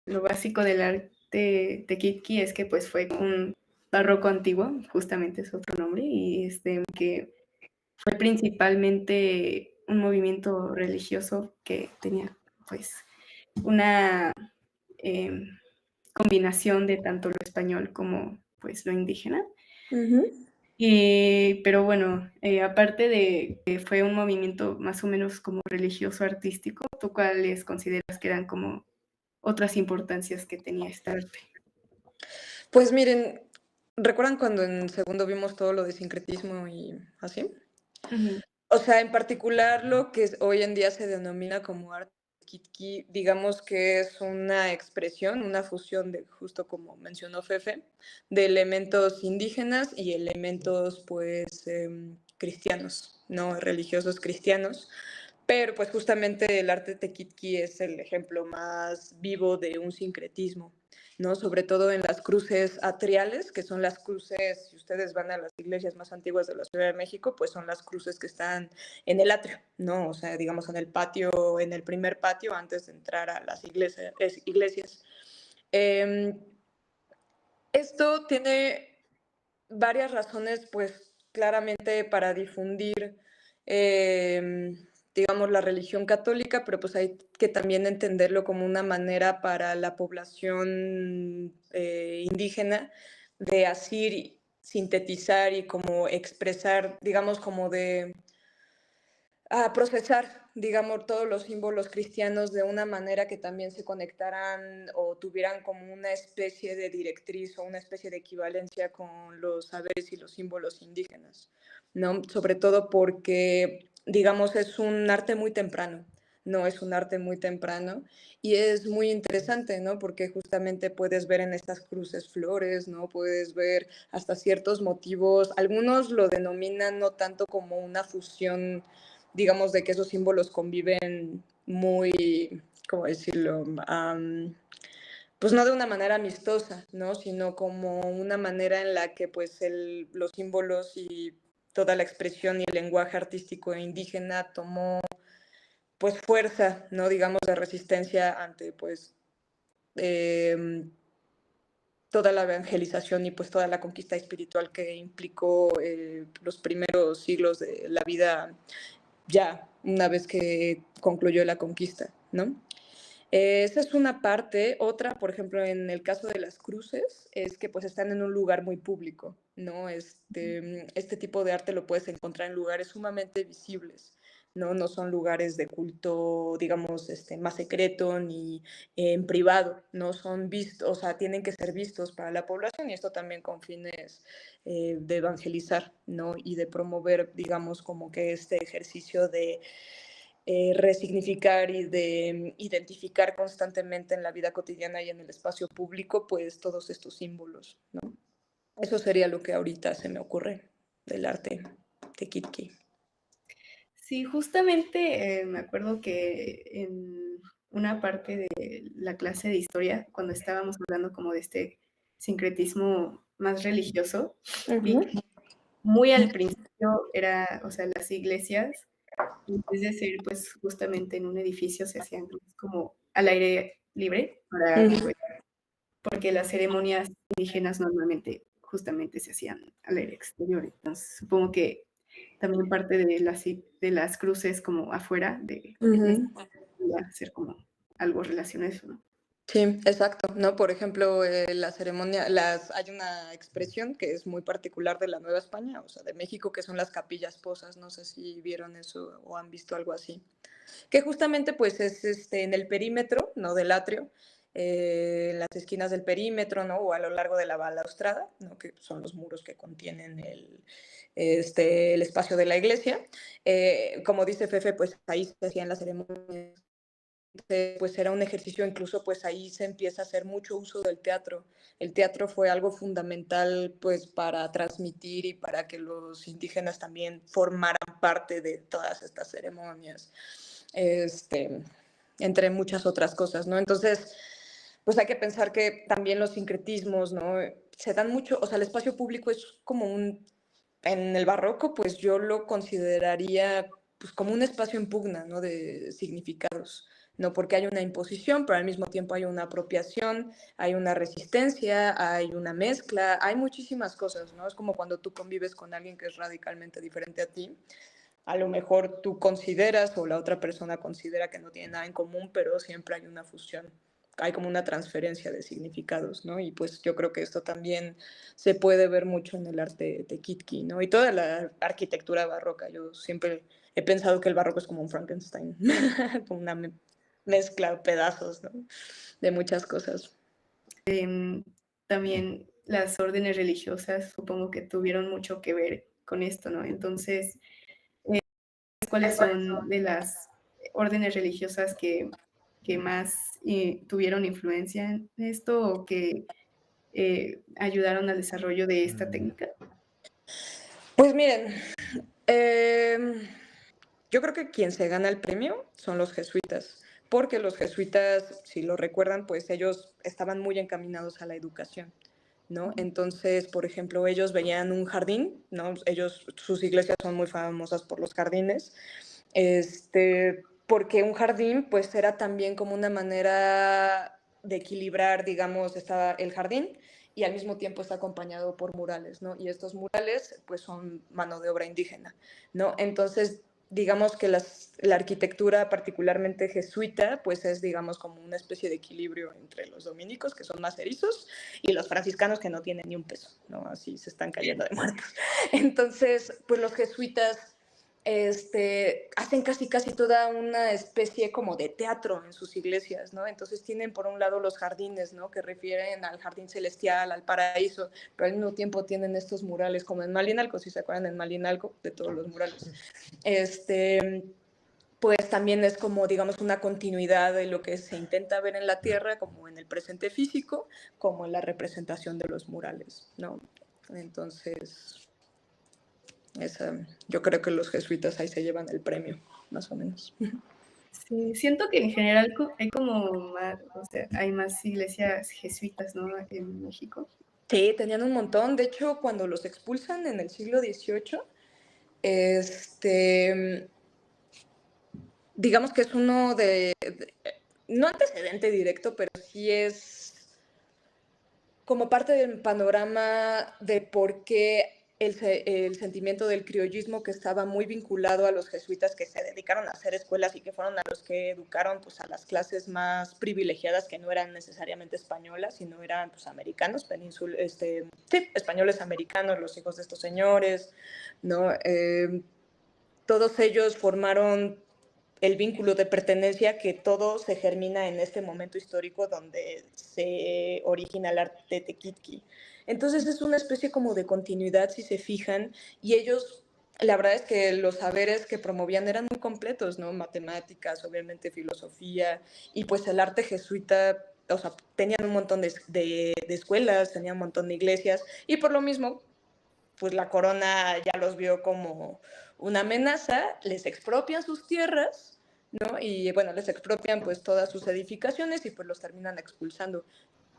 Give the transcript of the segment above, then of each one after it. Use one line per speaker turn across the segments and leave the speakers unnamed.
lo básico del arte tequitqui es que pues fue un barroco antiguo, justamente es otro nombre, y que fue principalmente un movimiento religioso que tenía pues una eh, combinación de tanto lo español como pues lo indígena.
Ujú.
Pero bueno, aparte de que fue un movimiento más o menos como religioso artístico, ¿tú cuáles consideras que eran como otras importancias que tenía este arte?
Pues miren, ¿recuerdan cuando en segundo vimos todo lo de sincretismo y así?
Ujú,
O sea, en particular lo que hoy en día se denomina como arte kitki, digamos que es una expresión, una fusión de, justo como mencionó Fefe, de elementos indígenas y elementos pues cristianos, ¿no? Religiosos cristianos. Pero pues justamente el arte tequitqui es el ejemplo más vivo de un sincretismo, ¿no? Sobre todo en las cruces atriales, que son las cruces, si ustedes van a las iglesias más antiguas de la Ciudad de México, pues son las cruces que están en el atrio, ¿no? O sea, digamos en el patio, en el primer patio antes de entrar a las iglesias. Eh, Esto tiene varias razones, pues claramente para difundir, eh, digamos, la religión católica, pero pues hay que también entenderlo como una manera para la población indígena de así sintetizar y como expresar, digamos, como de a procesar, digamos, todos los símbolos cristianos de una manera que también se conectaran o tuvieran como una especie de directriz o una especie de equivalencia con los saberes y los símbolos indígenas, ¿no? Sobre todo porque, digamos, es un arte muy temprano, no es un arte muy temprano y es muy interesante, ¿no? Porque justamente puedes ver en estas cruces flores, ¿no? Puedes ver hasta ciertos motivos, algunos lo denominan no tanto como una fusión, digamos, de que esos símbolos conviven muy, ¿cómo decirlo? Pues no de una manera amistosa, ¿no? Sino como una manera en la que pues los símbolos y toda la expresión y el lenguaje artístico indígena tomó pues fuerza, ¿no? Digamos, de resistencia ante pues eh, toda la evangelización y pues toda la conquista espiritual que implicó los primeros siglos de la vida ya una vez que concluyó la conquista, ¿no? Esa es una parte. Otra, por ejemplo, en el caso de las cruces, es que pues están en un lugar muy público, ¿no? Este tipo de arte lo puedes encontrar en lugares sumamente visibles, ¿no? No son lugares de culto, digamos, más secreto ni en privado, ¿no? Son vistos, o sea, tienen que ser vistos para la población y esto también con fines de evangelizar, ¿no? Y de promover, digamos, como que este ejercicio de resignificar y de identificar constantemente en la vida cotidiana y en el espacio público, pues todos estos símbolos, ¿no? Eso sería lo que ahorita se me ocurre del arte tequitqui.
Sí, justamente me acuerdo que en una parte de la clase de historia, cuando estábamos hablando como de este sincretismo más religioso, vi que
Ujú.
muy al principio era, o sea, las iglesias, en vez de ser pues justamente en un edificio, se hacían como al aire libre,
Ujú.
porque las ceremonias indígenas normalmente justamente se hacían al aire exterior. Entonces, supongo que también parte de las cruces como afuera de la iglesia
Ujú.
iba a ser como algo relacionado a eso, ¿no?
Sí, exacto, ¿no? Por ejemplo, la ceremonia, hay una expresión que es muy particular de la Nueva España, o sea, de México, que son las capillas posas, no sé si vieron eso o han visto algo así, que justamente pues es en el perímetro, ¿no? Del atrio, en las esquinas del perímetro, ¿no? O a lo largo de la balaustrada, ¿no? Que son los muros que contienen el espacio de la iglesia. Como dice Fefe, pues ahí se hacían las ceremonias, pues era un ejercicio, incluso pues ahí se empieza a hacer mucho uso del teatro. El teatro fue algo fundamental pues para transmitir y para que los indígenas también formaran parte de todas estas ceremonias, este, entre muchas otras cosas, ¿no? Entonces, pues hay que pensar que también los sincretismos, ¿no? Se dan mucho, o sea, el espacio público es como en el barroco, pues yo lo consideraría pues como un espacio en pugna, ¿no? De significados, ¿no? Porque hay una imposición, pero al mismo tiempo hay una apropiación, hay una resistencia, hay una mezcla, hay muchísimas cosas, ¿no? Es como cuando tú convives con alguien que es radicalmente diferente a ti. A lo mejor tú consideras o la otra persona considera que no tiene nada en común, pero siempre hay una fusión, hay como una transferencia de significados, ¿no? Y pues yo creo que esto también se puede ver mucho en el arte de Kitki, ¿no? Y toda la arquitectura barroca. Yo siempre he pensado que el barroco es como un Frankenstein, como una mezcla, pedazos, ¿no? De muchas cosas.
También las órdenes religiosas supongo que tuvieron mucho que ver con esto, ¿no? Entonces, ¿cuáles son de las órdenes religiosas que más tuvieron influencia en esto o que ayudaron al desarrollo de esta técnica?
Pues miren, yo creo que quien se gana el premio son los jesuitas, porque los jesuitas, si lo recuerdan, pues ellos estaban muy encaminados a la educación, ¿no? Entonces, por ejemplo, ellos veían un jardín, ¿no? Sus iglesias son muy famosas por los jardines, porque un jardín, pues era también como una manera de equilibrar, digamos, estaba el jardín y al mismo tiempo está acompañado por murales, ¿no? Y estos murales, pues son mano de obra indígena, ¿no? Entonces, digamos que la arquitectura particularmente jesuita, pues es, digamos, como una especie de equilibrio entre los dominicos, que son más erizos, y los franciscanos, que no tienen ni un peso, ¿no? Así se están cayendo de muertos. Entonces, pues los jesuitas hacen casi toda una especie como de teatro en sus iglesias, ¿no? Entonces tienen por un lado los jardines, ¿no? Que refieren al jardín celestial, al paraíso, pero al mismo tiempo tienen estos murales, como en Malinalco, si se acuerdan en Malinalco, de todos los murales. Pues también es como, digamos, una continuidad de lo que se intenta ver en la Tierra, como en el presente físico, como en la representación de los murales, ¿no? Entonces, yo creo que los jesuitas ahí se llevan el premio, más o menos.
Sí, siento que en general hay como más, o sea, hay más iglesias jesuitas, ¿no? En México.
Sí, tenían un montón. De hecho, cuando los expulsan en el siglo XVIII, digamos que es uno no antecedente directo, pero sí es como parte del panorama de por qué el sentimiento del criollismo, que estaba muy vinculado a los jesuitas, que se dedicaron a hacer escuelas y que fueron a los que educaron pues, a las clases más privilegiadas, que no eran necesariamente españolas, sino eran pues, americanos, españoles americanos, los hijos de estos señores, ¿no? Todos ellos formaron el vínculo de pertenencia, que todo se germina en este momento histórico donde se origina el arte tequitqui. Entonces es una especie como de continuidad, si se fijan, y ellos, la verdad es que los saberes que promovían eran muy completos, ¿no? Matemáticas, obviamente filosofía, y pues el arte jesuita, o sea, tenían un montón de escuelas, tenían un montón de iglesias, y por lo mismo, pues la corona ya los vio como una amenaza, les expropian sus tierras, ¿no? Y bueno, les expropian pues todas sus edificaciones y pues los terminan expulsando.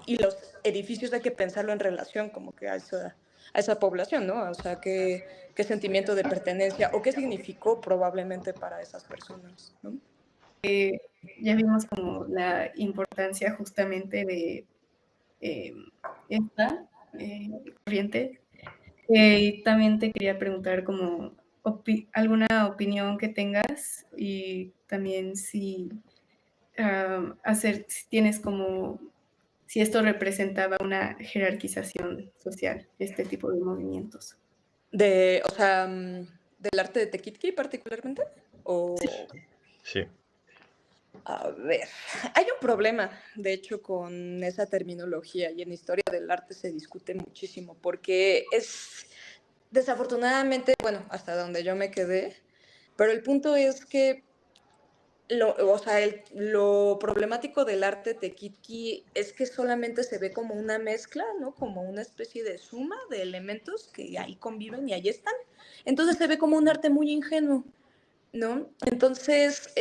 Y los edificios hay que pensarlo en relación como que a esa población, ¿no? O sea, qué sentimiento de pertenencia o qué significó probablemente para esas personas, ¿no?
Ya vimos como la importancia justamente de esta corriente. Y también te quería preguntar como alguna opinión que tengas y también si si tienes como si esto representaba una jerarquización social, este tipo de movimientos.
O sea, del arte de Tequitqui particularmente, o...
Sí.
A ver, hay un problema, de hecho, con esa terminología y en historia del arte se discute muchísimo porque es desafortunadamente, bueno, hasta donde yo me quedé, pero el punto es que lo problemático del arte tequitqui es que solamente se ve como una mezcla, ¿no? Como una especie de suma de elementos que ahí conviven y ahí están. Entonces se ve como un arte muy ingenuo, ¿no? Entonces,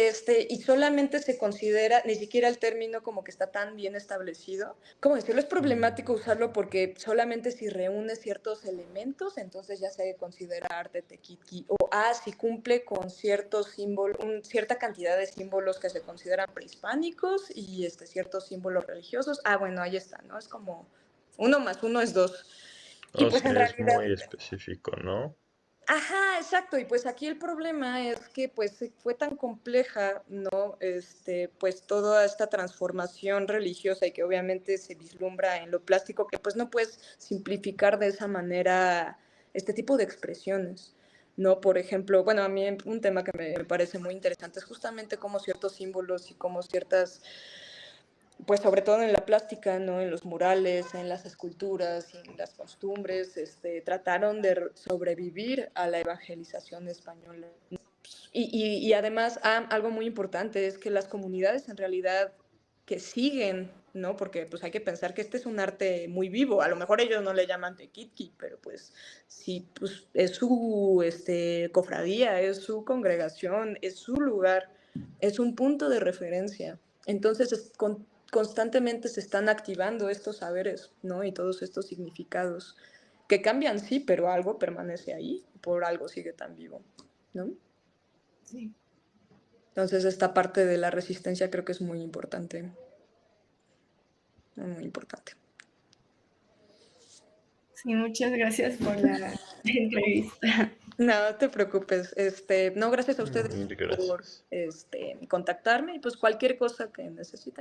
y solamente se considera, ni siquiera el término como que está tan bien establecido. ¿Cómo decirlo? Es problemático usarlo porque solamente si reúne ciertos elementos, entonces ya se considera arte tequitqui. O si cumple con ciertos símbolos, cierta cantidad de símbolos que se consideran prehispánicos y ciertos símbolos religiosos. Bueno, ahí está, ¿no? Es como 1 más 1 es 2. Y
O
pues en
sea, es
realidad
muy específico, ¿no?
ajá, exacto. Y pues aquí el problema es que pues fue tan compleja, ¿no? Pues toda esta transformación religiosa y que obviamente se vislumbra en lo plástico, que pues no puedes simplificar de esa manera este tipo de expresiones, ¿no? Por ejemplo, bueno, a mí un tema que me parece muy interesante es justamente cómo ciertos símbolos y cómo ciertas pues sobre todo en la plástica, ¿no? En los murales, en las esculturas y en las costumbres, trataron de sobrevivir a la evangelización española. Y además, algo muy importante es que las comunidades en realidad que siguen, ¿no? Porque pues hay que pensar que este es un arte muy vivo. A lo mejor ellos no le llaman tequitqui, pero pues sí, pues es su cofradía, es su congregación, es su lugar, es un punto de referencia. Entonces, constantemente se están activando estos saberes, ¿no? Y todos estos significados que cambian, sí, pero algo permanece ahí, por algo sigue tan vivo, ¿no?
Sí.
Entonces, esta parte de la resistencia creo que es muy importante, muy importante.
Sí, muchas gracias por la entrevista.
No te preocupes, no, gracias a ustedes
Mil
por
gracias.
contactarme y pues cualquier cosa que necesiten.